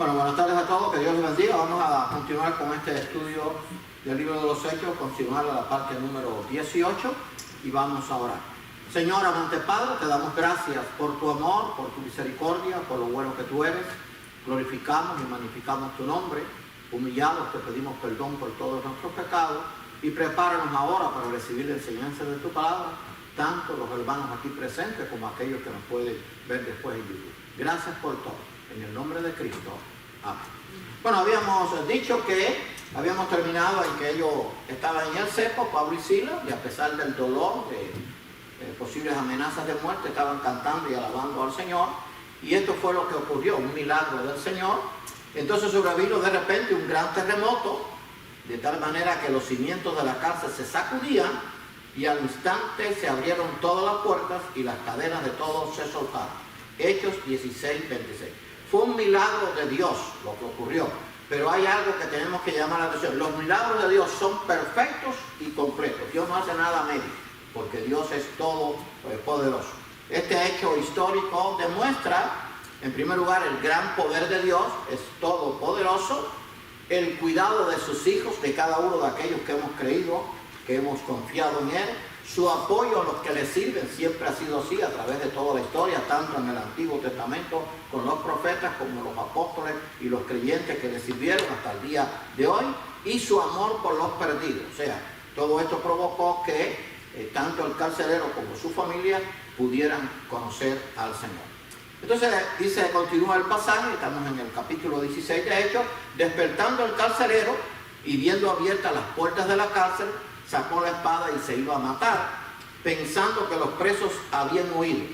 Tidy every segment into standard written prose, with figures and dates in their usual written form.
Bueno, buenas tardes a todos, que Dios les bendiga. Vamos a continuar con este estudio del libro de los Hechos, continuar a la parte número 18 y vamos a orar. Señor, amante Padre, te damos gracias por tu amor, por tu misericordia, por lo bueno que tú eres. Glorificamos y magnificamos tu nombre. Humillados te pedimos perdón por todos nuestros pecados y prepáranos ahora para recibir la enseñanza de tu palabra, tanto los hermanos aquí presentes como aquellos que nos pueden ver después en YouTube. Gracias por todo. En el nombre de Cristo. Amén. Bueno, habíamos dicho que habíamos terminado en que ellos estaban en el cepo, Pablo y Silas, y a pesar del dolor, de posibles amenazas de muerte, estaban cantando y alabando al Señor. Y esto fue lo que ocurrió, un milagro del Señor. Entonces sobrevino de repente un gran terremoto, de tal manera que los cimientos de la cárcel se sacudían y al instante se abrieron todas las puertas y las cadenas de todos se soltaron. Hechos 16, 26. Fue un milagro de Dios lo que ocurrió, pero hay algo que tenemos que llamar la atención. Los milagros de Dios son perfectos y completos. Dios no hace nada a medio, porque Dios es todo poderoso. Este hecho histórico demuestra, en primer lugar, el gran poder de Dios, es todopoderoso, el cuidado de sus hijos, de cada uno de aquellos que hemos creído, que hemos confiado en Él. Su apoyo a los que le sirven siempre ha sido así a través de toda la historia, tanto en el Antiguo Testamento con los profetas como los apóstoles y los creyentes que le sirvieron hasta el día de hoy, y su amor por los perdidos. O sea, todo esto provocó que tanto el carcelero como su familia pudieran conocer al Señor. Entonces dice, continúa el pasaje, estamos en el capítulo 16 de Hechos. Despertando el carcelero y viendo abiertas las puertas de la cárcel, sacó la espada y se iba a matar, pensando que los presos habían huido.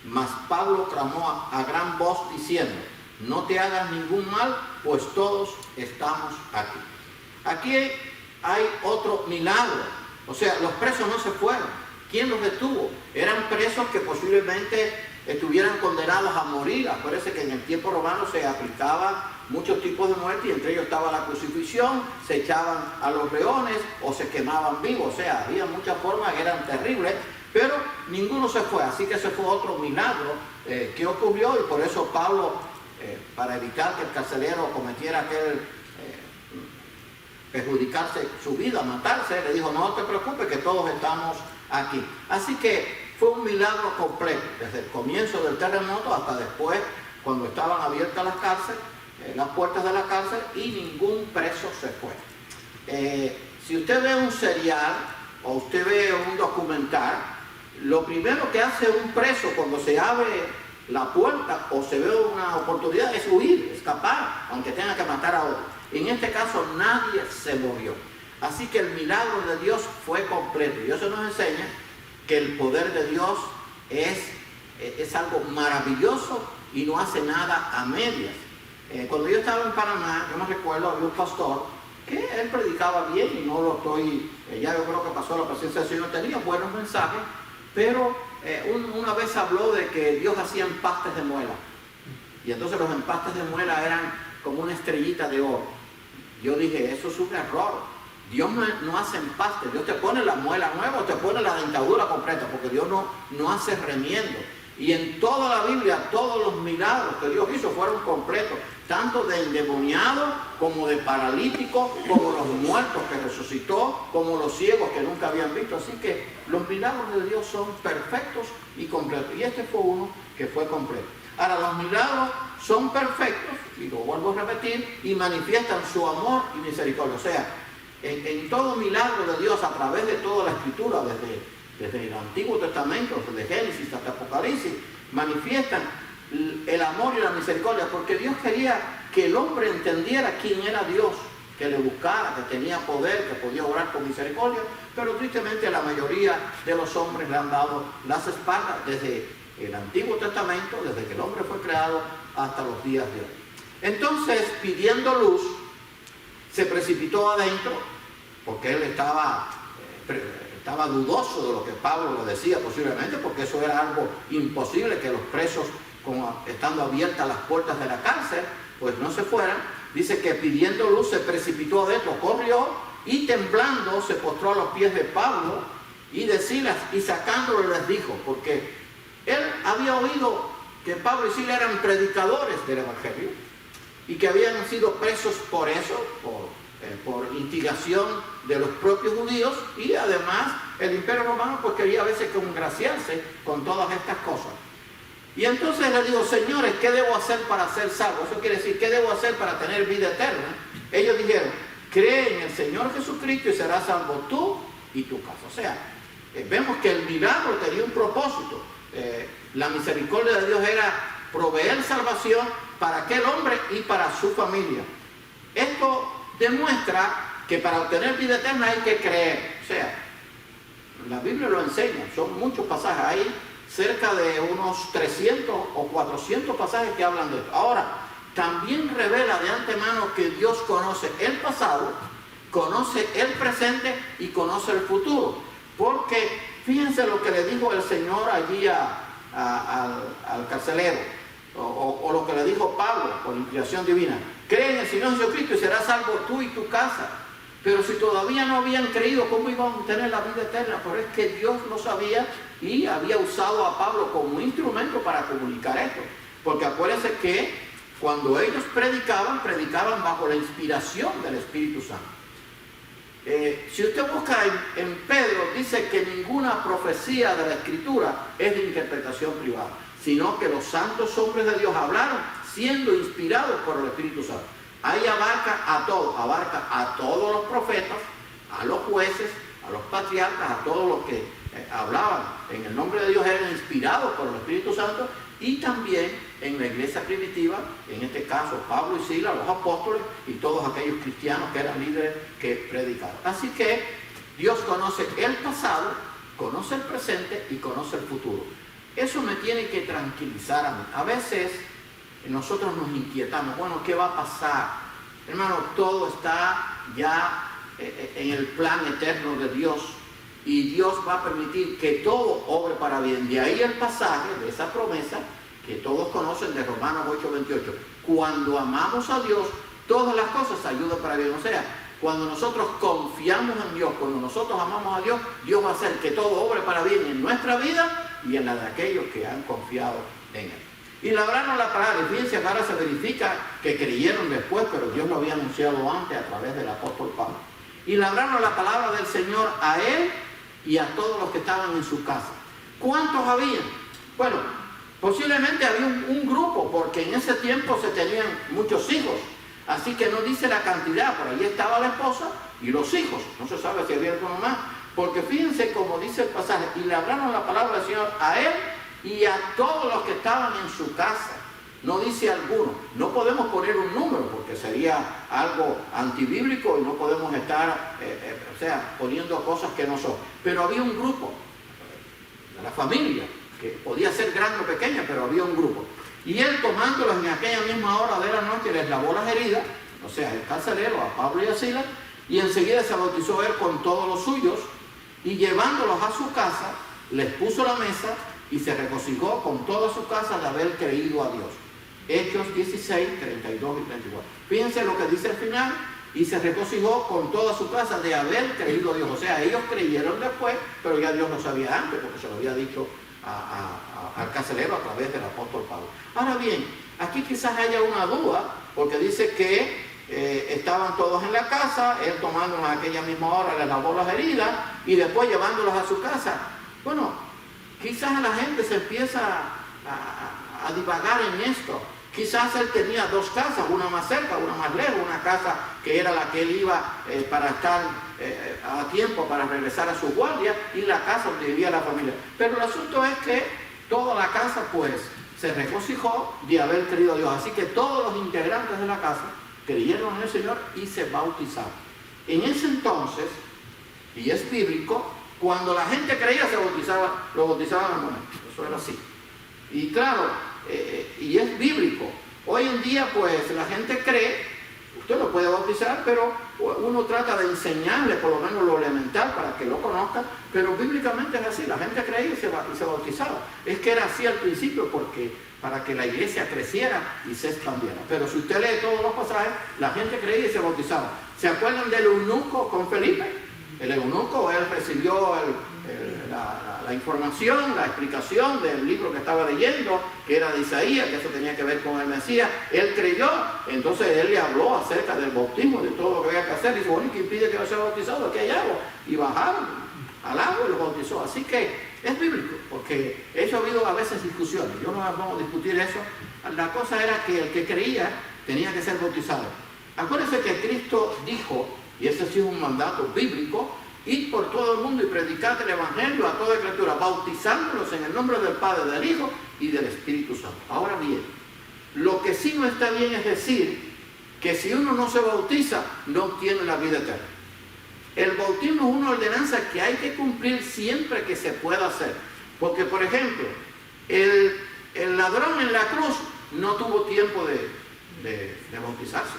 Mas Pablo clamó a gran voz diciendo: no te hagas ningún mal, pues todos estamos aquí. Aquí hay otro milagro. O sea, los presos no se fueron. ¿Quién los detuvo? Eran presos que posiblemente estuvieran condenados a morir. Acuérdense que en el tiempo romano se aplicaba muchos tipos de muerte y entre ellos estaba la crucifixión, se echaban a los leones o se quemaban vivos. O sea, había muchas formas que eran terribles, pero ninguno se fue. Así que ese fue otro milagro que ocurrió, y por eso Pablo, para evitar que el carcelero cometiera aquel perjudicarse su vida, matarse, le dijo: no te preocupes, que todos estamos aquí. Así que fue un milagro completo, desde el comienzo del terremoto hasta después, cuando estaban abiertas las puertas de la cárcel, y ningún preso se fue. Si usted ve un serial o usted ve un documental, lo primero que hace un preso cuando se abre la puerta o se ve una oportunidad es huir, escapar, aunque tenga que matar a otro. En este caso nadie se movió. Así que el milagro de Dios fue completo, y eso nos enseña que el poder de Dios es algo maravilloso y no hace nada a medias. Cuando yo estaba en Panamá, yo me recuerdo, había un pastor que él predicaba bien, y no lo estoy, ya yo creo que pasó la presencia del Señor, tenía buenos mensajes, pero una vez habló de que Dios hacía empastes de muela, y entonces los empastes de muela eran como una estrellita de oro. Yo dije, eso es un error. Dios no hace empaste. Dios te pone la muela nueva o te pone la dentadura completa, porque Dios no hace remiendo. Y en toda la Biblia, todos los milagros que Dios hizo fueron completos, tanto de endemoniado como de paralítico, como los muertos que resucitó, como los ciegos que nunca habían visto. Así que los milagros de Dios son perfectos y completos, y este fue uno que fue completo. Ahora, los milagros son perfectos, y lo vuelvo a repetir, y manifiestan su amor y misericordia. O sea, en todo milagro de Dios, a través de toda la Escritura, desde el Antiguo Testamento, desde Génesis hasta Apocalipsis, manifiestan el amor y la misericordia, porque Dios quería que el hombre entendiera quién era Dios, que le buscara, que tenía poder, que podía obrar con misericordia, pero tristemente la mayoría de los hombres le han dado las espaldas desde el Antiguo Testamento, desde que el hombre fue creado hasta los días de hoy. Entonces, pidiendo luz, se precipitó adentro, porque él estaba dudoso de lo que Pablo le decía, posiblemente, porque eso era algo imposible, que los presos, estando abiertas las puertas de la cárcel, pues no se fueran. Dice que pidiendo luz se precipitó adentro, corrió y temblando se postró a los pies de Pablo y de Silas, y sacándolo les dijo, porque él había oído que Pablo y Silas eran predicadores del Evangelio, y que habían sido presos por eso, por instigación de los propios judíos, y además el Imperio Romano pues quería a veces congraciarse con todas estas cosas. Y entonces les digo, señores, ¿qué debo hacer para ser salvo? Eso quiere decir, ¿qué debo hacer para tener vida eterna? Ellos dijeron, cree en el Señor Jesucristo y serás salvo tú y tu casa. O sea, vemos que el milagro tenía un propósito. La misericordia de Dios era proveer salvación para aquel hombre y para su familia. Esto demuestra que para obtener vida eterna hay que creer. O sea, la Biblia lo enseña, son muchos pasajes, hay cerca de unos 300 o 400 pasajes que hablan de esto. Ahora, también revela de antemano que Dios conoce el pasado, conoce el presente y conoce el futuro. Porque fíjense lo que le dijo el Señor allí al carcelero, o lo que le dijo Pablo por inspiración divina. Cree en el Señor Jesucristo y serás salvo tú y tu casa. Pero si todavía no habían creído, ¿cómo iban a tener la vida eterna? Pero es que Dios lo sabía y había usado a Pablo como instrumento para comunicar esto. Porque acuérdense que cuando ellos predicaban bajo la inspiración del Espíritu Santo. Si usted busca en Pedro, dice que ninguna profecía de la Escritura es de interpretación privada, sino que los santos hombres de Dios hablaron siendo inspirados por el Espíritu Santo. Ahí abarca a todos los profetas, a los jueces, a los patriarcas, a todos los que hablaban en el nombre de Dios, eran inspirados por el Espíritu Santo, y también en la iglesia primitiva, en este caso Pablo y Silas, los apóstoles y todos aquellos cristianos que eran líderes que predicaban. Así que Dios conoce el pasado, conoce el presente y conoce el futuro. Eso me tiene que tranquilizar a mí. A veces nosotros nos inquietamos, bueno, ¿qué va a pasar? Hermano, todo está ya en el plan eterno de Dios, y Dios va a permitir que todo obre para bien. De ahí el pasaje de esa promesa que todos conocen de Romanos 8:28. Cuando amamos a Dios, todas las cosas ayudan para bien. O sea, cuando nosotros confiamos en Dios, cuando nosotros amamos a Dios, Dios va a hacer que todo obre para bien en nuestra vida y en la de aquellos que han confiado en Él. Y labraron la palabra. Y fíjense que ahora se verifica que creyeron después, pero Dios lo había anunciado antes a través del apóstol Pablo. Y labraron la palabra del Señor a él y a todos los que estaban en su casa. ¿Cuántos habían? Bueno, posiblemente había un grupo, porque en ese tiempo se tenían muchos hijos. Así que no dice la cantidad, por ahí estaba la esposa y los hijos. No se sabe si había alguno más. Porque fíjense como dice el pasaje, y labraron la palabra del Señor a él y a todos los que estaban en su casa. No dice alguno. No podemos poner un número porque sería algo antibíblico y no podemos estar poniendo cosas que no son. Pero había un grupo de la familia, que podía ser grande o pequeña, pero había un grupo. Y él, tomándolos en aquella misma hora de la noche, les lavó las heridas, o sea, el carcelero, a Pablo y a Silas, y enseguida se bautizó él con todos los suyos, y llevándolos a su casa, les puso la mesa y se regocijó con toda su casa de haber creído a Dios. Hechos 16, 32 y 34. Fíjense lo que dice al final, y se regocijó con toda su casa de haber creído a Dios. O sea, ellos creyeron después, pero ya Dios lo sabía antes, porque se lo había dicho al carcelero a través del apóstol Pablo. Ahora bien, aquí quizás haya una duda, porque dice que estaban todos en la casa, él tomándolos a aquella misma hora, les lavó las heridas, y después llevándolos a su casa. Bueno, quizás la gente se empieza a divagar en esto. Quizás él tenía dos casas, una más cerca, una más lejos, una casa que era la que él iba para estar a tiempo para regresar a su guardia, y la casa donde vivía la familia. Pero el asunto es que toda la casa pues se regocijó de haber creído a Dios. Así que todos los integrantes de la casa creyeron en el Señor y se bautizaron. En ese entonces, y es bíblico, cuando la gente creía se bautizaba, lo bautizaban al momento. Eso era así. Y claro, y es bíblico. Hoy en día pues la gente cree, usted lo puede bautizar, pero uno trata de enseñarle por lo menos lo elemental para que lo conozca, pero bíblicamente es así, la gente creía y se bautizaba. Es que era así al principio porque para que la iglesia creciera y se expandiera. Pero si usted lee todos los pasajes, la gente creía y se bautizaba. ¿Se acuerdan del eunuco con Felipe? El eunuco, él recibió la la información, la explicación del libro que estaba leyendo, que era de Isaías, que eso tenía que ver con el Mesías. Él creyó, entonces él le habló acerca del bautismo, de todo lo que había que hacer. Dice, bueno, ¿y qué impide que yo sea bautizado? Aquí hay agua. Y bajaron al agua y lo bautizó. Así que es bíblico, porque eso ha habido a veces discusiones. Yo no vamos a discutir eso. La cosa era que el que creía tenía que ser bautizado. Acuérdense que Cristo dijo, y ese sí es un mandato bíblico, ir por todo el mundo y predicar el Evangelio a toda criatura, bautizándolos en el nombre del Padre, del Hijo y del Espíritu Santo. Ahora bien, lo que sí no está bien es decir que si uno no se bautiza, no obtiene la vida eterna. El bautismo es una ordenanza que hay que cumplir siempre que se pueda hacer. Porque, por ejemplo, el ladrón en la cruz no tuvo tiempo de bautizarse.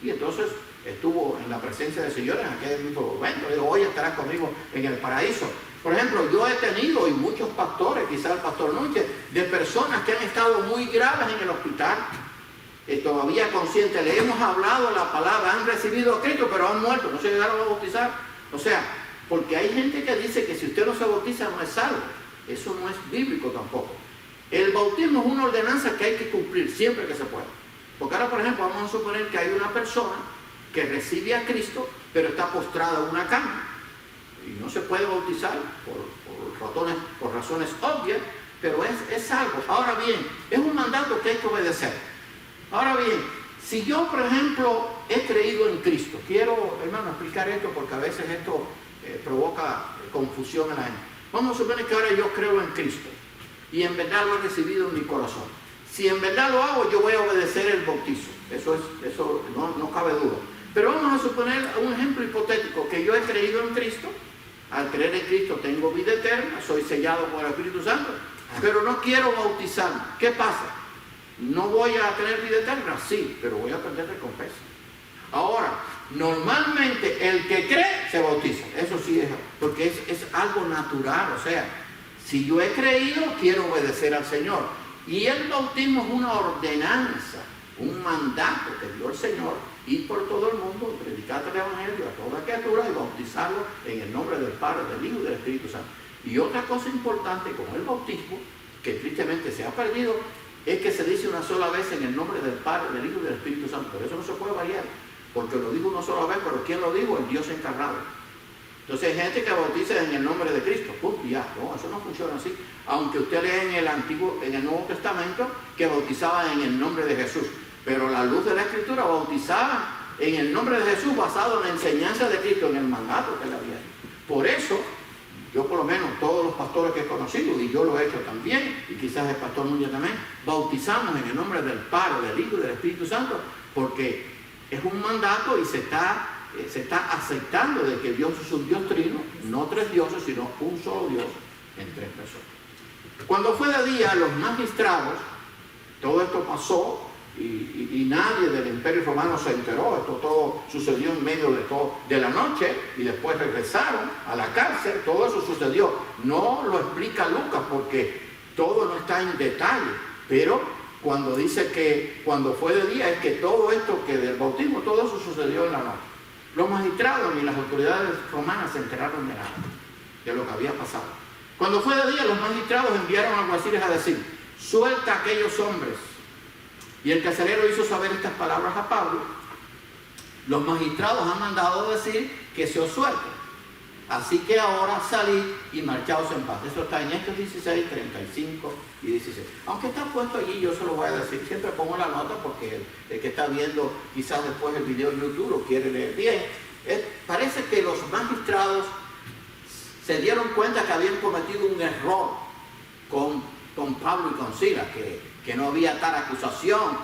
Y entonces estuvo en la presencia del Señor en aquel mismo momento. Digo, hoy estarás conmigo en el paraíso. Por ejemplo, yo he tenido, y muchos pastores, quizás el pastor Núñez, de personas que han estado muy graves en el hospital, todavía conscientes, le hemos hablado la palabra, han recibido a Cristo, pero han muerto, no se llegaron a bautizar. O sea, porque hay gente que dice que si usted no se bautiza no es salvo. Eso no es bíblico tampoco. El bautismo es una ordenanza que hay que cumplir siempre que se pueda. Porque ahora, por ejemplo, vamos a suponer que hay una persona que recibe a Cristo, pero está postrada en una cama y no se puede bautizar por razones obvias, pero es algo. Ahora bien, es un mandato que hay que obedecer. Ahora bien, si yo, por ejemplo, he creído en Cristo, quiero, hermano, explicar esto porque a veces esto provoca confusión en la gente. Vamos a suponer que ahora yo creo en Cristo y en verdad lo he recibido en mi corazón. Si en verdad lo hago, yo voy a obedecer el bautizo. Eso no cabe duda. Pero vamos a suponer un ejemplo hipotético, que yo he creído en Cristo, al creer en Cristo tengo vida eterna, soy sellado por el Espíritu Santo, pero no quiero bautizarme. ¿Qué pasa? ¿No voy a tener vida eterna? Sí, pero voy a perder recompensa. Ahora, normalmente el que cree se bautiza, eso sí es, porque es algo natural, o sea, si yo he creído, quiero obedecer al Señor. Y el bautismo es una ordenanza, un mandato que dio el Señor, ir por todo el mundo, predicar el Evangelio a toda criatura y bautizarlo en el nombre del Padre, del Hijo y del Espíritu Santo. Y otra cosa importante con el bautismo, que tristemente se ha perdido, es que se dice una sola vez en el nombre del Padre, del Hijo y del Espíritu Santo. Pero eso no se puede variar, porque lo digo una sola vez, pero ¿quién lo dijo? El Dios encarnado. Entonces hay gente que bautiza en el nombre de Cristo. Ya, no, eso no funciona así. Aunque usted lea en el Nuevo Testamento que bautizaban en el nombre de Jesús. Pero la luz de la Escritura bautizaba en el nombre de Jesús basado en la enseñanza de Cristo, en el mandato que le había hecho. Por eso, yo por lo menos, todos los pastores que he conocido, y yo lo he hecho también, y quizás el pastor Núñez también, bautizamos en el nombre del Padre, del Hijo y del Espíritu Santo, porque es un mandato y se está aceptando de que Dios es un Dios trino, no tres dioses, sino un solo Dios en tres personas. Cuando fue de día, los magistrados, todo esto pasó, y nadie del Imperio Romano se enteró. Esto todo sucedió en medio de la noche y después regresaron a la cárcel. Todo eso sucedió. No lo explica Lucas porque todo no está en detalle, pero cuando dice que cuando fue de día es que todo esto que del bautismo, todo eso sucedió en la noche. Los magistrados y las autoridades romanas se enteraron de nada, de lo que había pasado. Cuando fue de día, los magistrados enviaron alguaciles a decir: suelta a aquellos hombres. Y el carcelero hizo saber estas palabras a Pablo: los magistrados han mandado decir que se os suelte. Así que ahora salid y marchaos en paz. Eso está en Hechos 16, 35 y 16. Aunque está puesto allí, yo se lo voy a decir. Siempre pongo la nota porque el que está viendo quizás después el video en YouTube lo quiere leer bien. Parece que los magistrados se dieron cuenta que habían cometido un error con Pablo y con Silas, que no había tal acusación,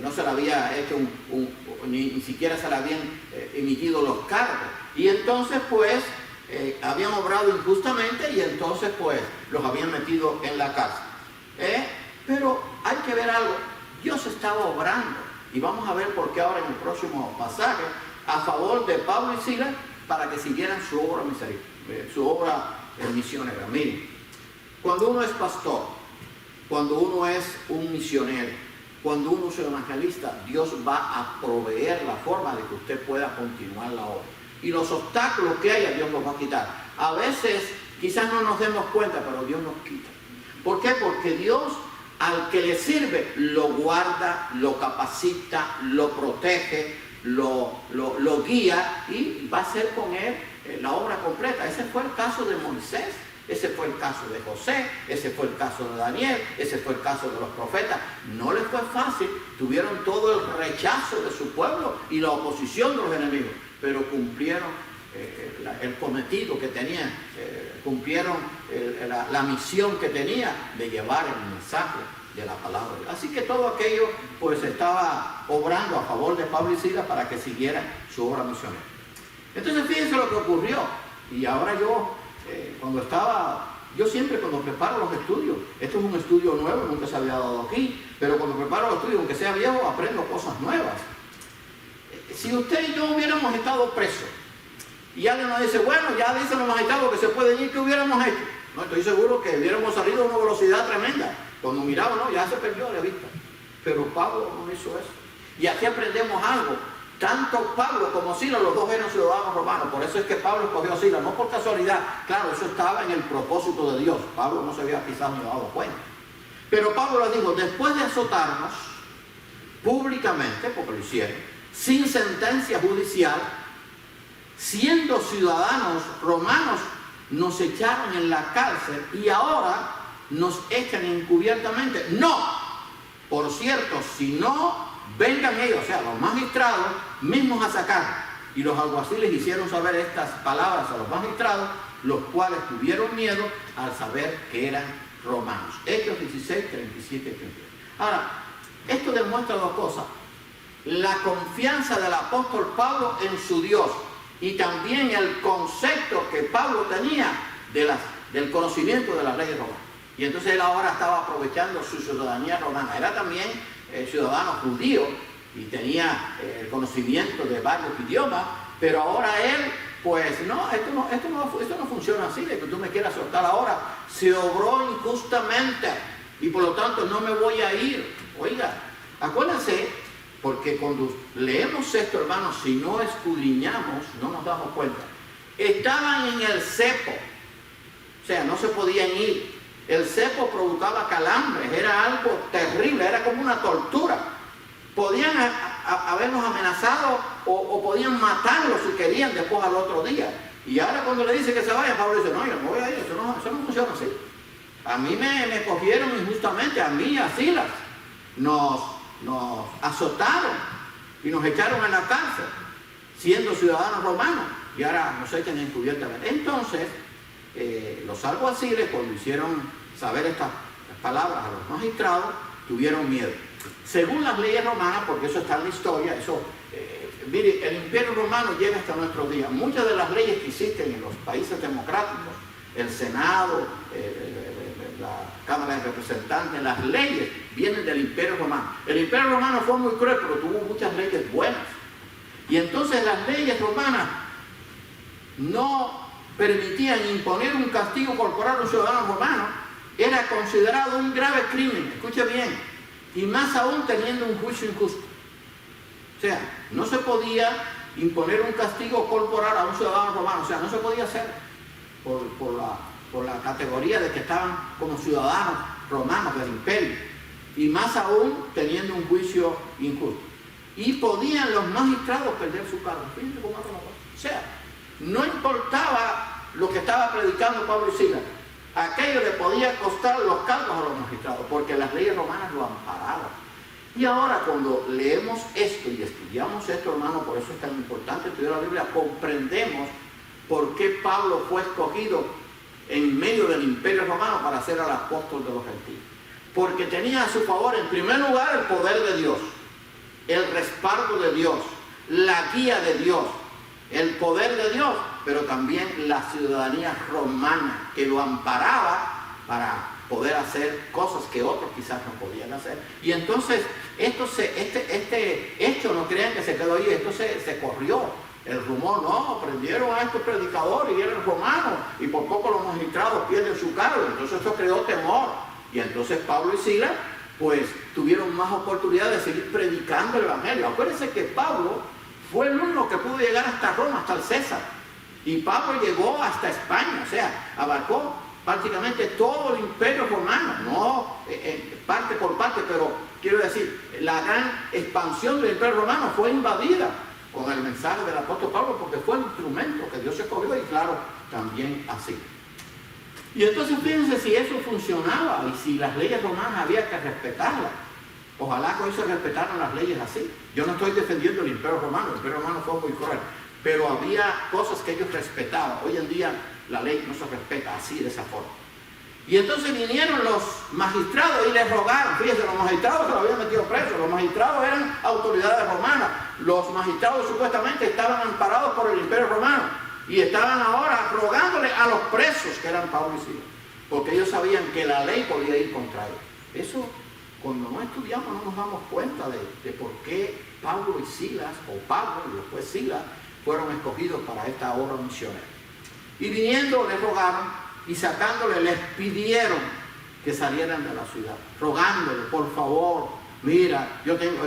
no se le había hecho ni siquiera se le habían emitido los cargos. Y entonces pues habían obrado injustamente y entonces pues los habían metido en la cárcel. Pero hay que ver algo, Dios estaba obrando, y vamos a ver por qué ahora en el próximo pasaje, a favor de Pablo y Silas, para que siguieran su obra misionera. Miren, cuando uno es pastor, cuando uno es un misionero, cuando uno es un evangelista, Dios va a proveer la forma de que usted pueda continuar la obra. Y los obstáculos que haya, Dios los va a quitar. A veces Quizás no nos demos cuenta, pero Dios nos quita. ¿Por qué? Porque Dios al que le sirve lo guarda, lo capacita, lo protege, lo guía y va a hacer con él la obra completa. Ese fue el caso de Moisés, ese fue el caso de José, ese fue el caso de Daniel, ese fue el caso de los profetas. No les fue fácil, tuvieron todo el rechazo de su pueblo y la oposición de los enemigos, pero cumplieron el cometido que tenían, cumplieron la misión que tenía de llevar el mensaje de la palabra. Así que todo aquello pues estaba obrando a favor de Pablo y Silas para que siguieran su obra misionera. Entonces fíjense lo que ocurrió. Y ahora yo siempre cuando preparo los estudios, esto es un estudio nuevo, nunca se había dado aquí, pero cuando preparo los estudios, aunque sea viejo, aprendo cosas nuevas. Si usted y yo hubiéramos estado presos, y alguien nos dice, bueno, ya dicen los magistrados que se pueden ir, ¿qué hubiéramos hecho? No, estoy seguro que hubiéramos salido a una velocidad tremenda. Cuando miraba, no, ya se perdió de vista. Pero Pablo no hizo eso. Y aquí aprendemos algo. Tanto Pablo como Silas, los dos eran ciudadanos romanos. Por eso es que Pablo escogió a Silas, no por casualidad. Claro, eso estaba en el propósito de Dios. Pablo no se había quizás ni dado cuenta. Pero Pablo les dijo, después de azotarnos públicamente, porque lo hicieron, sin sentencia judicial, siendo ciudadanos romanos, nos echaron en la cárcel y ahora nos echan encubiertamente. No, por cierto, si no, vengan ellos, o sea, los magistrados mismos a sacar. Y los alguaciles hicieron saber estas palabras a los magistrados, los cuales tuvieron miedo al saber que eran romanos. Hechos 16, 37 y 38. Ahora, esto demuestra dos cosas. La confianza del apóstol Pablo en su Dios y también el concepto que Pablo tenía del conocimiento de las leyes romanas. Y entonces él ahora estaba aprovechando su ciudadanía romana. Era también ciudadano judío y tenía el conocimiento de varios idiomas, pero ahora él, pues no, esto no funciona así, de que tú me quieras soltar ahora. Se obró injustamente y por lo tanto no me voy a ir. Oiga, acuérdense, porque cuando leemos esto, hermanos, si no escudriñamos, no nos damos cuenta. Estaban en el cepo, o sea, no se podían ir. El cepo provocaba calambres, era algo terrible, era como una tortura. Podían habernos amenazado o podían matarlos si querían después al otro día. Y ahora cuando le dice que se vayan, Pablo dice, no, yo no voy a ir, eso no funciona así. A mí me cogieron injustamente, a mí y a Silas. Nos azotaron y nos echaron en la cárcel, siendo ciudadanos romanos, y ahora nos echan encubiertamente. Entonces, los alguaciles, cuando hicieron saber estas palabras a los magistrados, tuvieron miedo. Según las leyes romanas, porque eso está en la historia, mire, el imperio romano llega hasta nuestros días. Muchas de las leyes que existen en los países democráticos, el Senado, la Cámara de Representantes, las leyes vienen del imperio romano. El imperio romano fue muy cruel, pero tuvo muchas leyes buenas. Y entonces las leyes romanas no permitían imponer un castigo corporal a un ciudadano romano. Era considerado un grave crimen, escuche bien, y más aún teniendo un juicio injusto. O sea, no se podía imponer un castigo corporal a un ciudadano romano, o sea, no se podía hacer por la categoría de que estaban como ciudadanos romanos del imperio, y más aún teniendo un juicio injusto. Y podían los magistrados perder su cargo. Fíjense cómo era la cosa. O sea, no importaba lo que estaba predicando Pablo y Silas, aquello le podía costar los cargos a los magistrados, porque las leyes romanas lo amparaban. Y ahora cuando leemos esto y estudiamos esto, hermano, por eso es tan importante estudiar la Biblia, comprendemos por qué Pablo fue escogido en medio del imperio romano para ser el apóstol de los gentiles. Porque tenía a su favor, en primer lugar, el poder de Dios, el respaldo de Dios, la guía de Dios, el poder de Dios, pero también la ciudadanía romana que lo amparaba para poder hacer cosas que otros quizás no podían hacer. Y entonces este hecho, no crean que se quedó ahí, esto se corrió. El rumor, no, prendieron a estos predicadores y eran romanos, y por poco los magistrados pierden su cargo. Entonces esto creó temor. Y entonces Pablo y Silas, pues, tuvieron más oportunidad de seguir predicando el evangelio. Acuérdense que Pablo fue el único que pudo llegar hasta Roma, hasta el César. Y Pablo llegó hasta España, o sea, abarcó prácticamente todo el imperio romano, no parte por parte, pero quiero decir, la gran expansión del imperio romano fue invadida con el mensaje del apóstol Pablo, porque fue el instrumento que Dios escogió, y claro, también así. Y entonces fíjense si eso funcionaba y si las leyes romanas había que respetarlas. Ojalá que hoy se respetaran las leyes así. Yo no estoy defendiendo el imperio romano fue muy cruel, pero había cosas que ellos respetaban. Hoy en día la ley no se respeta así, de esa forma. Y entonces vinieron los magistrados y les rogaron. Fíjense, los magistrados se los habían metido presos. Los magistrados eran autoridades romanas. Los magistrados supuestamente estaban amparados por el imperio romano y estaban ahora rogándole a los presos, que eran Pablo y Silas, porque ellos sabían que la ley podía ir contra ellos. Eso, cuando no estudiamos, no nos damos cuenta de por qué Pablo y Silas, o Pablo y después Silas, fueron escogidos para esta obra misionera. Y viniendo les rogaron, y sacándole les pidieron que salieran de la ciudad, rogándole, por favor, mira, yo tengo,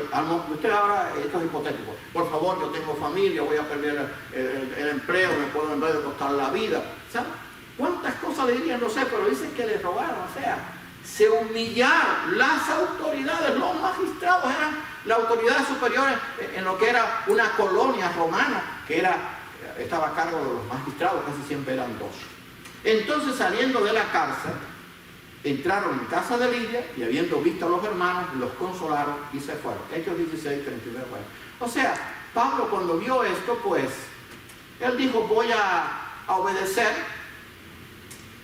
usted ahora, esto es hipotético, por favor, yo tengo familia, voy a perder el empleo, me puedo en vez de costar la vida. ¿Sabes cuántas cosas le dirían? No sé, pero dicen que les rogaron, o sea, se humillaron. Las autoridades, los magistrados eran las autoridades superiores en lo que era una colonia romana, que estaba a cargo de los magistrados, casi siempre eran dos. Entonces, saliendo de la cárcel, entraron en casa de Lidia y, habiendo visto a los hermanos, los consolaron y se fueron. Hechos 16, 39. O sea, Pablo, cuando vio esto, pues él dijo: voy a obedecer,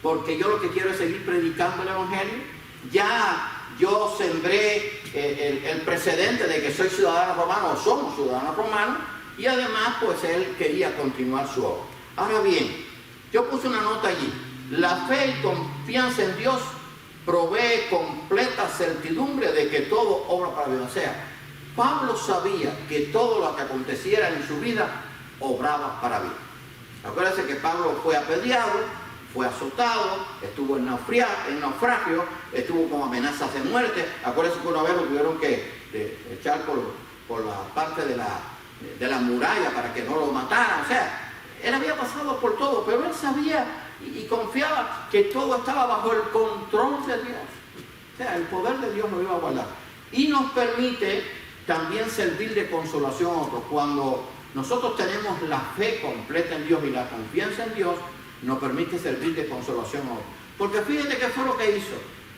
porque yo lo que quiero es seguir predicando el evangelio. Ya yo sembré el precedente de que soy ciudadano romano, o somos ciudadanos romanos, y además pues él quería continuar su obra. Ahora bien, yo puse una nota allí: la fe y confianza en Dios provee completa certidumbre de que todo obra para bien. O sea, Pablo sabía que todo lo que aconteciera en su vida obraba para bien. Acuérdense que Pablo fue apedreado, fue azotado, estuvo en naufragio, estuvo con amenazas de muerte. Acuérdense que una vez lo tuvieron que echar por la parte de la muralla para que no lo mataran. O sea, él había pasado por todo, pero él sabía y confiaba que todo estaba bajo el control de Dios. O sea, el poder de Dios lo iba a guardar. Y nos permite también servir de consolación a otros. Cuando nosotros tenemos la fe completa en Dios y la confianza en Dios, nos permite servir de consolación a otros. Porque fíjate qué fue lo que hizo.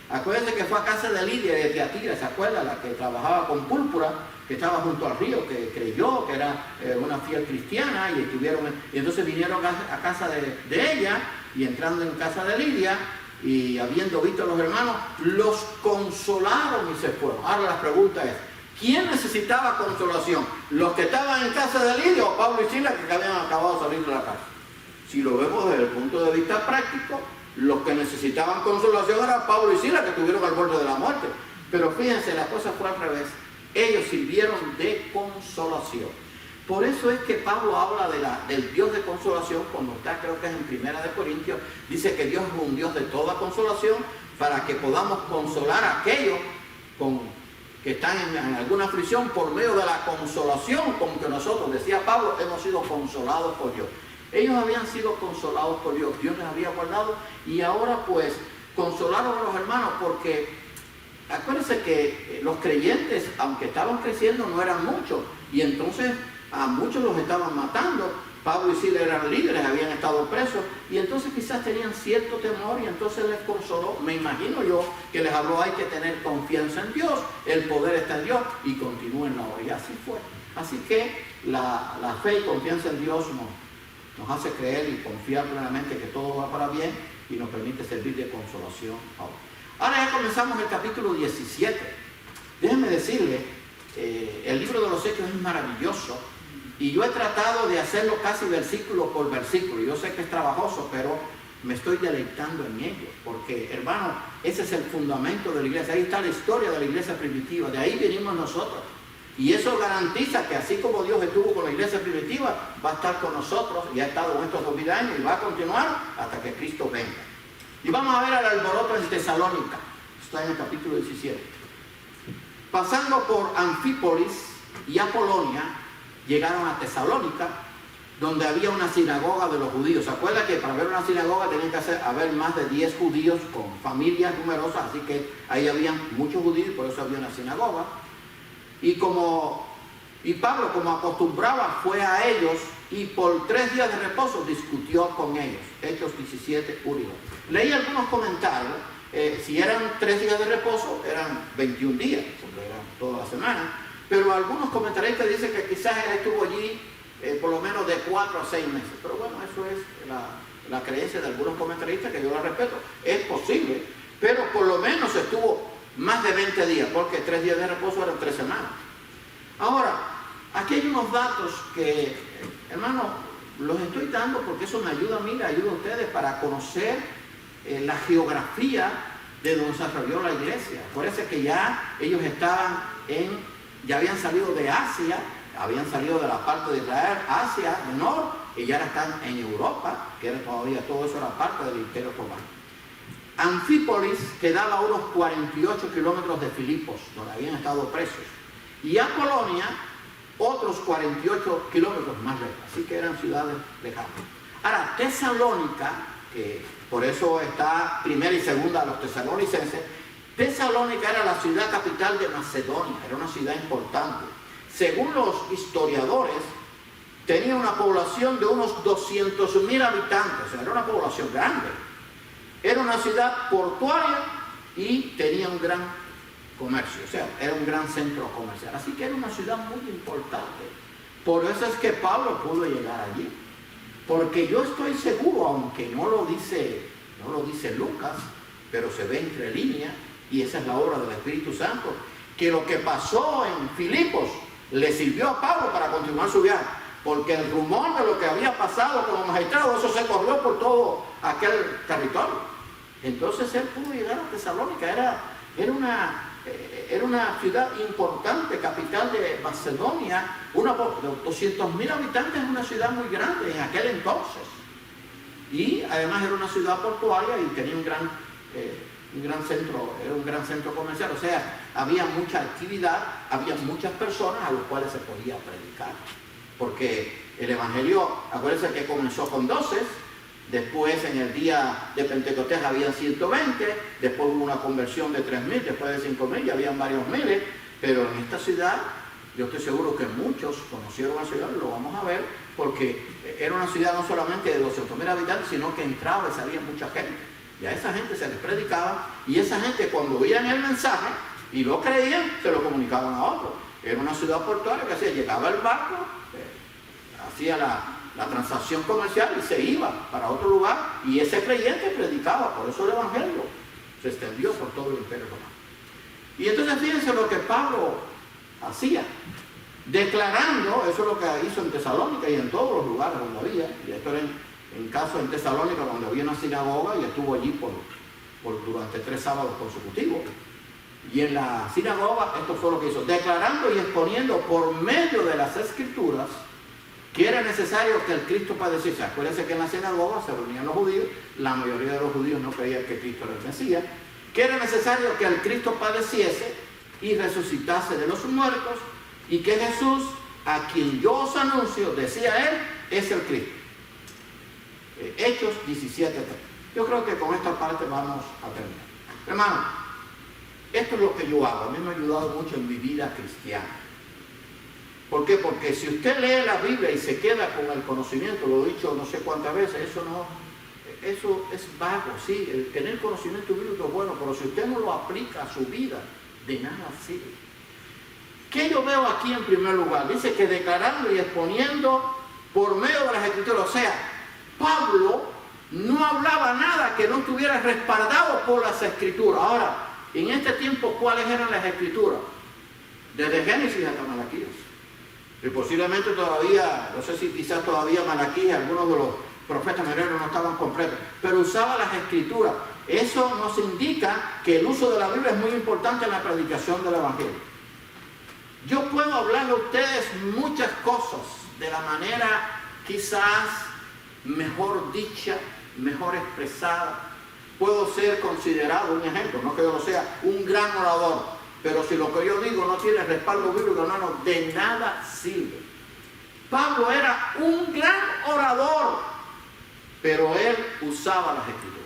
Acuérdense que fue a casa de Lidia de Tiatira, ¿se acuerda? La que trabajaba con púrpura, que estaba junto al río, que creyó que era una fiel cristiana, y entonces vinieron a casa de ella, y entrando en casa de Lidia, y habiendo visto a los hermanos, los consolaron y se fueron. Ahora la pregunta es: ¿quién necesitaba consolación? ¿Los que estaban en casa de Lidia o Pablo y Silas, que habían acabado de salir de la casa? Si lo vemos desde el punto de vista práctico, los que necesitaban consolación eran Pablo y Silas, que estuvieron al borde de la muerte. Pero fíjense, la cosa fue al revés. Ellos sirvieron de consolación. Por eso es que Pablo habla del Dios de consolación, cuando está, creo que es en Primera de Corintios, dice que Dios es un Dios de toda consolación, para que podamos consolar a aquellos que están en alguna aflicción por medio de la consolación con que nosotros, decía Pablo, hemos sido consolados por Dios. Ellos habían sido consolados por Dios, Dios les había guardado, y ahora pues consolaron a los hermanos, porque acuérdense que los creyentes, aunque estaban creciendo, no eran muchos, y entonces a muchos los estaban matando. Pablo y Silas eran líderes, habían estado presos, y entonces quizás tenían cierto temor, y entonces les consoló. Me imagino yo que les habló: hay que tener confianza en Dios, el poder está en Dios, y continúen la obra. Y así fue. Así que la fe y confianza en Dios nos hace creer y confiar plenamente que todo va para bien, y nos permite servir de consolación a otros. Ahora ya comenzamos el capítulo 17. Déjenme decirle, el libro de los Hechos es maravilloso, y yo he tratado de hacerlo casi versículo por versículo. Yo sé que es trabajoso, pero me estoy deleitando en ello, porque, hermano, ese es el fundamento de la iglesia. Ahí está la historia de la iglesia primitiva, de ahí venimos nosotros. Y eso garantiza que así como Dios estuvo con la iglesia primitiva, va a estar con nosotros, y ha estado en estos 2000 años, y va a continuar hasta que Cristo venga. Y vamos a ver al alboroto en Tesalónica. Está en el capítulo 17. Pasando por Anfípolis y Apolonia, llegaron a Tesalónica, donde había una sinagoga de los judíos. ¿Se acuerda que para ver una sinagoga tenían que haber más de 10 judíos con familias numerosas? Así que ahí habían muchos judíos y por eso había una sinagoga. Y Pablo, como acostumbraba, fue a ellos y por 3 días de reposo discutió con ellos. Hechos 17, 1 y 2. Leí algunos comentarios. Si eran 3 días de reposo, eran 21 días, porque eran toda la semana. Pero algunos comentaristas dicen que quizás él estuvo allí por lo menos de 4 a 6 meses. Pero bueno, eso es la creencia de algunos comentaristas, que yo la respeto. Es posible, pero por lo menos estuvo más de 20 días, porque 3 días de reposo eran 3 semanas. Ahora, aquí hay unos datos que, hermano, los estoy dando porque eso me ayuda a mí, le ayuda a ustedes para conocer la geografía de donde se desarrolló la iglesia. Acuérdense que ya ellos ya habían salido de Asia, habían salido de la parte de Israel, Asia Menor, y ya están en Europa, que era todavía todo eso era parte del Imperio Romano. Anfípolis quedaba a unos 48 kilómetros de Filipos, donde habían estado presos, y Apolonia otros 48 kilómetros más lejos, así que eran ciudades lejanas. Ahora, Tesalónica, que por eso está primera y segunda a los tesalonicenses, Tesalónica era la ciudad capital de Macedonia, era una ciudad importante. Según los historiadores, tenía una población de unos 200,000 habitantes, o sea, era una población grande. Era una ciudad portuaria y tenía un gran comercio, o sea, era un gran centro comercial. Así que era una ciudad muy importante. Por eso es que Pablo pudo llegar allí. Porque yo estoy seguro, aunque no lo dice Lucas, pero se ve entre líneas, y esa es la obra del Espíritu Santo, que lo que pasó en Filipos le sirvió a Pablo para continuar su viaje, porque el rumor de lo que había pasado con los magistrados, eso se corrió por todo aquel territorio. Entonces él pudo llegar a Tesalónica, era una ciudad importante, capital de Macedonia, de 200,000 habitantes, es una ciudad muy grande en aquel entonces. Y además era una ciudad portuaria y tenía un gran centro, era un gran centro comercial, o sea, había mucha actividad, había muchas personas a las cuales se podía predicar. Porque el Evangelio, acuérdense que comenzó con 12, después en el día de Pentecostés habían 120, después hubo una conversión de 3,000, después de 5,000 ya habían varios miles, pero en esta ciudad, yo estoy seguro que muchos conocieron la ciudad, lo vamos a ver, porque era una ciudad no solamente de 200,000 habitantes, sino que entraba y salía mucha gente. Y a esa gente se les predicaba, y esa gente cuando oían el mensaje y lo creían, se lo comunicaban a otros. Era una ciudad portuaria que hacía, llegaba el barco, hacía la transacción comercial y se iba para otro lugar, y ese creyente predicaba. Por eso el Evangelio se extendió por todo el Imperio Romano. Y entonces fíjense lo que Pablo hacía, declarando, eso es lo que hizo en Tesalónica y en todos los lugares donde había, y esto era en caso en Tesalónica, donde había una sinagoga, y estuvo allí durante 3 sábados consecutivos. Y en la sinagoga, esto fue lo que hizo, declarando y exponiendo por medio de las Escrituras que era necesario que el Cristo padeciese. Acuérdense que en la sinagoga se reunían los judíos, la mayoría de los judíos no creían que Cristo era el Mesías, que era necesario que el Cristo padeciese y resucitase de los muertos, y que Jesús, a quien yo os anuncio, decía él, es el Cristo. Hechos 17:3. Yo creo que con esta parte vamos a terminar. Hermano, esto es lo que yo hago. A mí me ha ayudado mucho en mi vida cristiana. ¿Por qué? Porque si usted lee la Biblia y se queda con el conocimiento, lo he dicho no sé cuántas veces, eso es vago, sí, el tener conocimiento bíblico es bueno, pero si usted no lo aplica a su vida, de nada sirve. ¿Qué yo veo aquí en primer lugar? Dice que declarando y exponiendo por medio de las Escrituras, o sea, Pablo no hablaba nada que no estuviera respaldado por las Escrituras. Ahora, en este tiempo, ¿cuáles eran las Escrituras? Desde Génesis hasta Malaquías. Y posiblemente todavía, no sé si quizás todavía Malaquías, algunos de los profetas menores no estaban completos, pero usaba las Escrituras. Eso nos indica que el uso de la Biblia es muy importante en la predicación del Evangelio. Yo puedo hablarle a ustedes muchas cosas de la manera quizás mejor dicha, mejor expresada. Puedo ser considerado un ejemplo, no que yo lo sea, un gran orador, pero si lo que yo digo no tiene respaldo bíblico, hermano, de nada sirve. Pablo era un gran orador, pero él usaba las escrituras.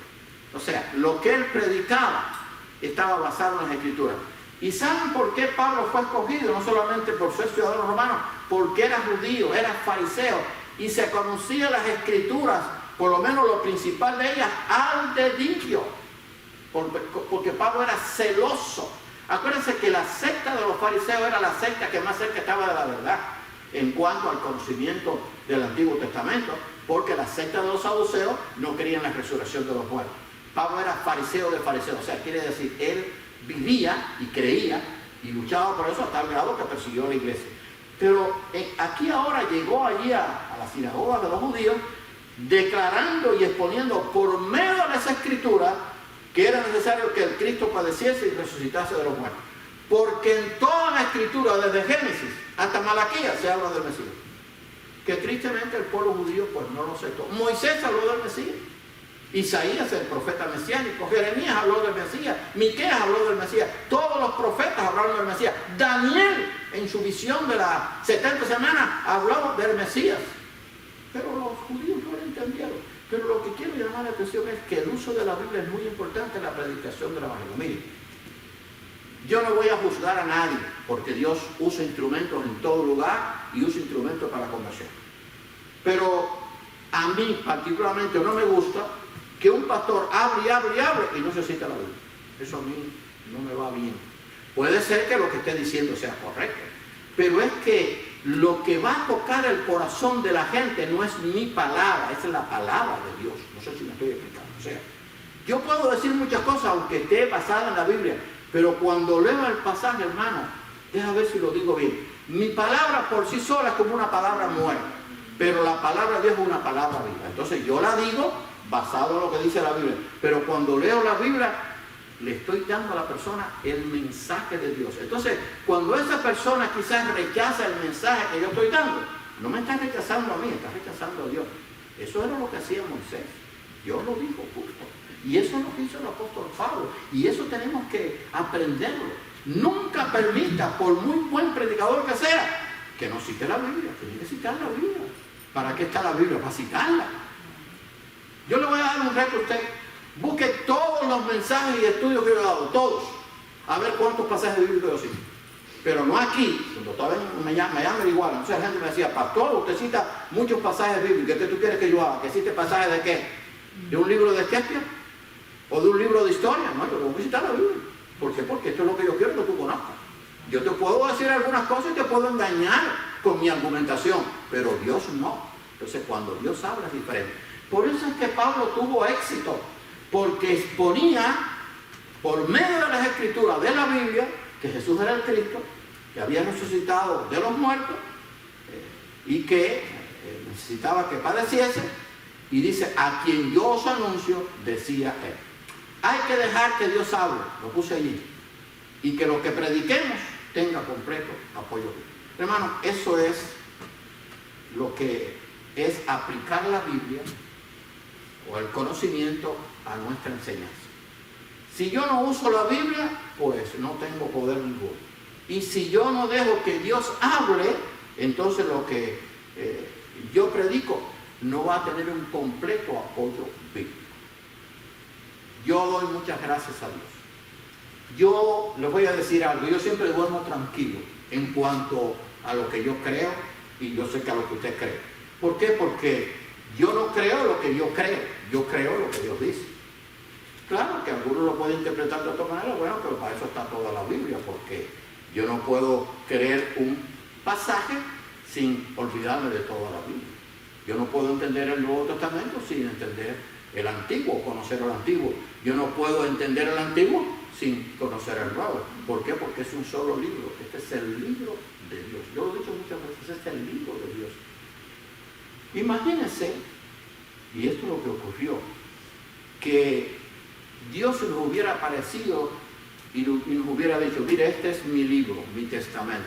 O sea, lo que él predicaba estaba basado en las escrituras. ¿Y saben por qué Pablo fue escogido? No solamente por ser ciudadano romano, porque era judío, era fariseo y se conocía las escrituras, por lo menos lo principal de ellas, al dedillo. Porque Pablo era celoso. Acuérdense que la secta de los fariseos era la secta que más cerca estaba de la verdad en cuanto al conocimiento del Antiguo Testamento, porque la secta de los saduceos no creía en la resurrección de los muertos. Pablo era fariseo de fariseos, o sea, quiere decir, él vivía y creía y luchaba por eso hasta el grado que persiguió a la iglesia. Pero aquí ahora llegó allí a la sinagoga de los judíos, declarando y exponiendo por medio de esa escritura que era necesario que el Cristo padeciese y resucitase de los muertos. Porque en toda la escritura, desde Génesis hasta Malaquías, se habla del Mesías. Que tristemente el pueblo judío pues no lo aceptó. Moisés habló del Mesías. Isaías, el profeta mesiánico. Jeremías habló del Mesías. Miqueas habló del Mesías. Todos los profetas hablaron del Mesías. Daniel, en su visión de las 70 semanas, habló del Mesías. Pero los judíos no lo entendieron. Pero lo que quiero llamar la atención es que el uso de la Biblia es muy importante en la predicación del Evangelio. Miren, yo no voy a juzgar a nadie, porque Dios usa instrumentos en todo lugar y usa instrumentos para la conversión. Pero a mí particularmente no me gusta que un pastor hable y hable y hable y no se cita la Biblia. Eso a mí no me va bien. Puede ser que lo que esté diciendo sea correcto, pero es que lo que va a tocar el corazón de la gente no es mi palabra, es la palabra de Dios. No sé si me estoy explicando. O sea, yo puedo decir muchas cosas aunque esté basada en la Biblia, pero cuando leo el pasaje, hermano, déjame ver si lo digo bien. Mi palabra por sí sola es como una palabra muerta, pero la palabra de Dios es una palabra viva. Entonces yo la digo basado en lo que dice la Biblia, pero cuando leo la Biblia le estoy dando a la persona el mensaje de Dios. Entonces, cuando esa persona quizás rechaza el mensaje que yo estoy dando, no me está rechazando a mí, está rechazando a Dios. Eso era lo que hacía Moisés. Dios lo dijo justo. Y eso es lo que hizo el apóstol Pablo. Y eso tenemos que aprenderlo. Nunca permita, por muy buen predicador que sea, que no cite la Biblia. Tiene que citar la Biblia. ¿Para qué está la Biblia? Para citarla. Yo le voy a dar un reto a usted. Busque todos los mensajes y estudios que yo he dado, todos. A ver cuántos pasajes bíblicos yo cito. Pero no aquí, cuando estaba en Miami igual. Entonces la gente me decía, pastor, usted cita muchos pasajes bíblicos. ¿Qué tú quieres que yo haga? ¿Que cite pasajes de qué? ¿De un libro de Shakespeare? ¿O de un libro de historia? No, yo tengo que citar la Biblia. ¿Por qué? Porque esto es lo que yo quiero que tú conozcas. Yo te puedo decir algunas cosas y te puedo engañar con mi argumentación, pero Dios no. Entonces cuando Dios habla es diferente. Por eso es que Pablo tuvo éxito, porque exponía por medio de las escrituras de la Biblia que Jesús era el Cristo, que había resucitado de los muertos y que necesitaba que padeciese, y dice, a quien yo os anuncio, decía él. Hay que dejar que Dios hable, lo puse allí, y que lo que prediquemos tenga completo apoyo. Hermano, eso es lo que es aplicar la Biblia o el conocimiento a nuestra enseñanza. Si yo no uso la Biblia, pues no tengo poder ninguno. Y si yo no dejo que Dios hable, entonces lo que yo predico no va a tener un completo apoyo bíblico. Yo doy muchas gracias a Dios. Yo les voy a decir algo, yo siempre duermo tranquilo en cuanto a lo que yo creo y yo sé que a lo que usted cree. ¿Por qué? Porque yo no creo lo que yo creo lo que Dios dice. Claro que algunos lo pueden interpretar de otra manera, bueno, pero para eso está toda la Biblia, porque yo no puedo creer un pasaje sin olvidarme de toda la Biblia. Yo no puedo entender el Nuevo Testamento sin entender el Antiguo, conocer el Antiguo. Yo no puedo entender el Antiguo sin conocer el Nuevo. ¿Por qué? Porque es un solo libro. Este es el libro de Dios. Yo lo he dicho muchas veces, este es el libro de Dios. Imagínense, y esto es lo que ocurrió, que Dios nos hubiera aparecido y nos hubiera dicho, mire, este es mi libro, mi testamento,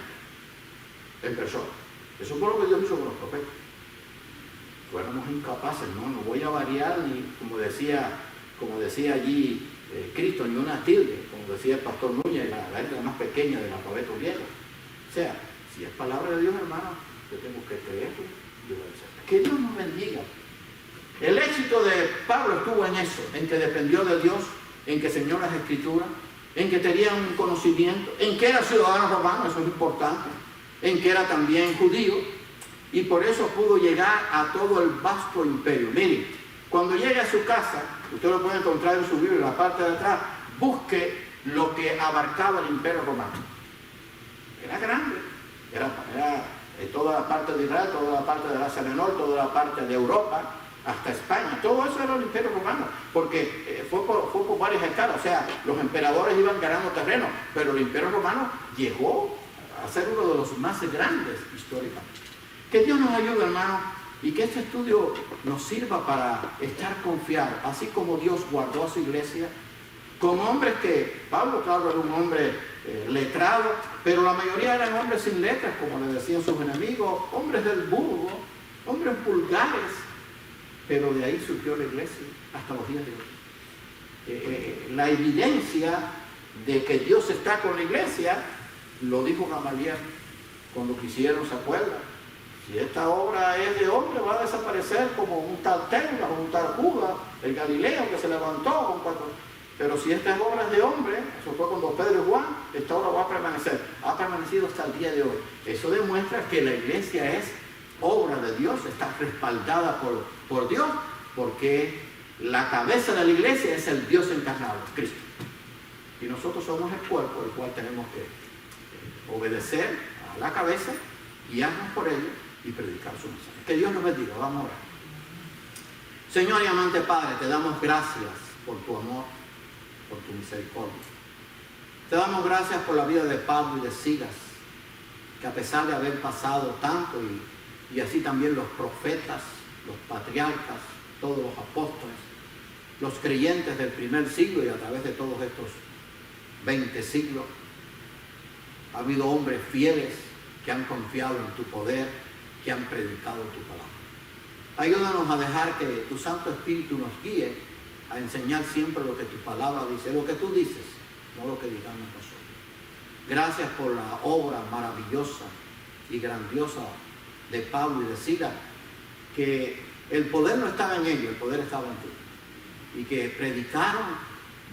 en persona. Eso fue lo que Dios hizo con los profetas. Fuéramos incapaces, no voy a variar, ni como decía allí Cristo, ni una tilde, como decía el pastor Núñez, la letra más pequeña del alfabeto griego. O sea, si es palabra de Dios, hermano, Yo tengo que creerlo y obedecer. Que Dios nos bendiga. El éxito de Pablo estuvo en eso, en que dependió de Dios, en que enseñó las Escrituras, en que tenía un conocimiento, en que era ciudadano romano, eso es importante, en que era también judío, y por eso pudo llegar a todo el vasto imperio. Miren, cuando llegue a su casa, usted lo puede encontrar en su Biblia, en la parte de atrás, busque lo que abarcaba el imperio romano. Era grande, era toda la parte de Israel, toda la parte de Asia Menor, toda la parte de Europa, hasta España, todo eso era el imperio romano, porque fue por varias escalas, o sea, los emperadores iban ganando terreno, pero el imperio romano llegó a ser uno de los más grandes históricamente. Que Dios nos ayude, hermano, y que este estudio nos sirva para estar confiados, así como Dios guardó a su iglesia, con hombres que, Pablo, claro, era un hombre letrado, pero la mayoría eran hombres sin letras, como le decían sus enemigos, hombres del vulgo, hombres vulgares, pero de ahí surgió la iglesia hasta los días de hoy. La evidencia de que Dios está con la iglesia, lo dijo Gamaliel cuando quisieron, ¿se acuerdan? Si esta obra es de hombre, va a desaparecer como un tal Teudas o un tal Judas, el Galileo que se levantó con 4. Pero si esta obra es de hombre, eso fue cuando Pedro y Juan, esta obra va a permanecer. Ha permanecido hasta el día de hoy. Eso demuestra que la iglesia es obra de Dios, está respaldada por Dios, porque la cabeza de la iglesia es el Dios encarnado, Cristo. Y nosotros somos el cuerpo, el cual tenemos que obedecer a la cabeza, guiarnos por ella y predicar su mensaje. Que Dios nos bendiga. Vamos a orar. Señor y amante Padre, te damos gracias por tu amor, por tu misericordia. Te damos gracias por la vida de Pablo y de Silas, que a pesar de haber pasado tanto, y así también los profetas, los patriarcas, todos los apóstoles, los creyentes del primer siglo y a través de todos estos 20 siglos, ha habido hombres fieles que han confiado en tu poder, que han predicado tu palabra. Ayúdanos a dejar que tu Santo Espíritu nos guíe a enseñar siempre lo que tu palabra dice, lo que tú dices, no lo que digamos nosotros. Gracias por la obra maravillosa y grandiosa de Pablo y de Silas, que el poder no estaba en ellos, el poder estaba en ti, y que predicaron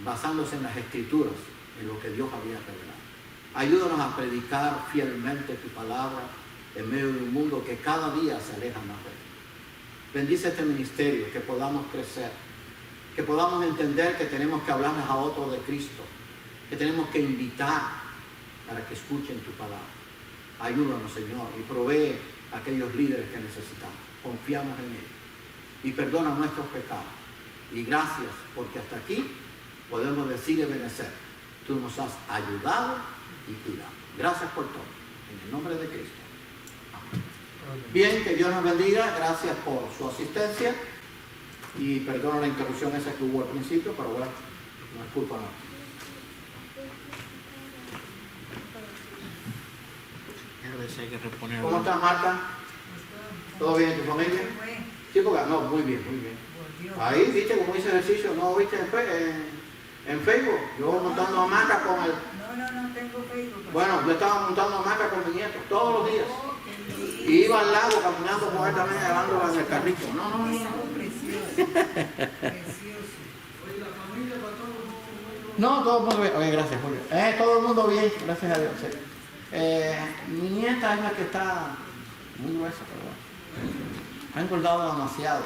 basándose en las Escrituras, en lo que Dios había revelado. Ayúdanos a predicar fielmente tu palabra en medio de un mundo que cada día se aleja más de ti. Bendice este ministerio, que podamos crecer, que podamos entender que tenemos que hablarles a otros de Cristo, que tenemos que invitar para que escuchen tu palabra. Ayúdanos, Señor, y provee a aquellos líderes que necesitamos. Confiamos en ellos y perdona nuestros pecados. Y gracias, porque hasta aquí podemos decir y obedecer. Tú nos has ayudado y cuidado. Gracias por todo. En el nombre de Cristo. Amén. Bien, que Dios nos bendiga. Gracias por su asistencia. Y perdona la interrupción esa que hubo al principio, pero bueno, no es culpa nuestra. ¿Cómo estás, Marta? ¿Todo bien en tu familia? Sí, porque no, muy bien, muy bien. Ahí, viste cómo hice ejercicio, ¿no viste en Facebook? Yo montando hamaca con el... No tengo Facebook. Bueno, yo estaba montando hamaca con mi nieto todos los días. Y iba al lago caminando con él también, llevándola en el carrito. No. Precioso. No, todo el mundo bien. Oye, gracias, Julio. Todo el mundo bien, gracias a Dios. Sí. Mi nieta es la que está muy gruesa, pero bueno. Ha engordado demasiado.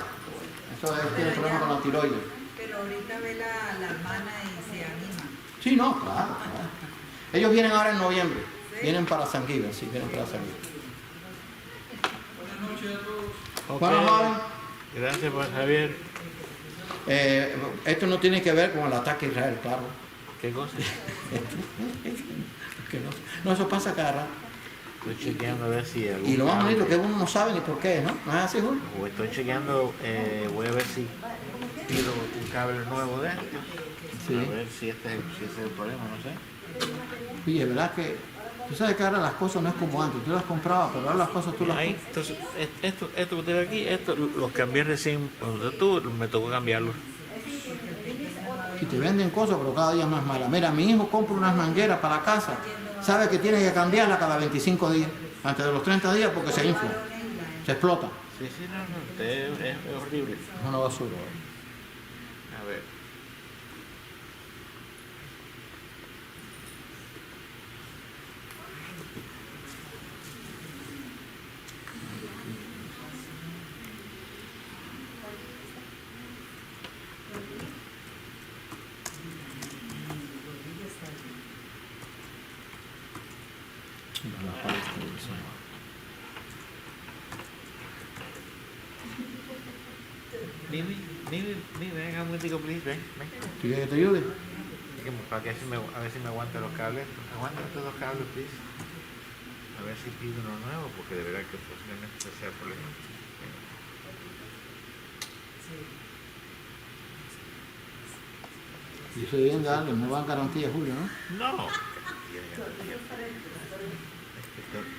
Eso tiene problemas con la tiroides. Pero ahorita ve la hermana y se anima. Sí, no, claro. Ellos vienen ahora en noviembre. ¿Sí? Vienen para San Guido, sí, vienen para San Guido. Buenas noches a todos. Okay. Bueno, joven. Gracias, pues, Javier. Esto no tiene que ver con el ataque a Israel, claro. ¿Qué cosa? Que no, eso pasa cada rato. Estoy chequeando a ver si... Y lo más bonito es que uno no sabe ni por qué, ¿no? ¿No es así, Julio? O estoy chequeando, voy a ver si pido un cable nuevo de esto. Sí. A ver si ese es el problema, no sé. Oye, ¿verdad que tú sabes que ahora las cosas no es como antes? Tú las comprabas, pero ahora las cosas tú las compras. Entonces, esto que usted ve aquí, esto los cambié recién. Cuando tú me tocó cambiarlo. Y te venden cosas, pero cada día más malas. Mira, mi hijo compra unas mangueras para la casa. Sabe que tiene que cambiarla cada 25 días. antes de los 30 días porque se infla, se explota. Sí, sí, no, no, es horrible. Es una basura. A ver. Mimi, ven un momentico, please, ven. ¿Quieres que te ayude? Para que a ver si me aguanta los cables. Aguanta estos dos cables, please. A ver si pido uno nuevo, porque de verdad que posiblemente ese sea el problema. Y eso deben darle, no van garantía, Julio, ¿no? No.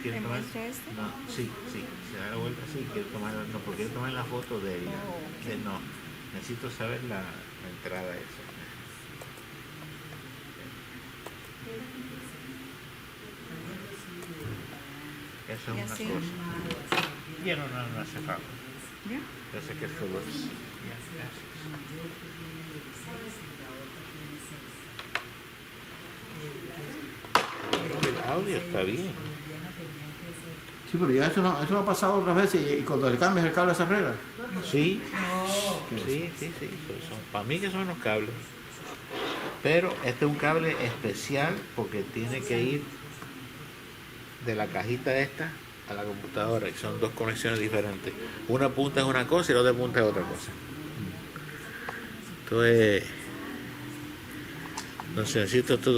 ¿Quiere tomar? este? No, sí, se da la vuelta, sí, quiero tomar, no, porque quiero tomar la foto de ella. No, necesito saber la entrada esa. Eso es Y una así. cosa. Ya no hace falta. ¿Ya? Yo sé que solo es. Ya, gracias. El audio está bien. Sí, pero ya eso no ha pasado otras veces y cuando le cambias el cable se arregla. Sí, sí. Para mí que son unos cables. Pero este es un cable especial porque tiene que ir de la cajita esta a la computadora, que son dos conexiones diferentes. Una punta es una cosa y la otra punta es otra cosa. Entonces necesito todo.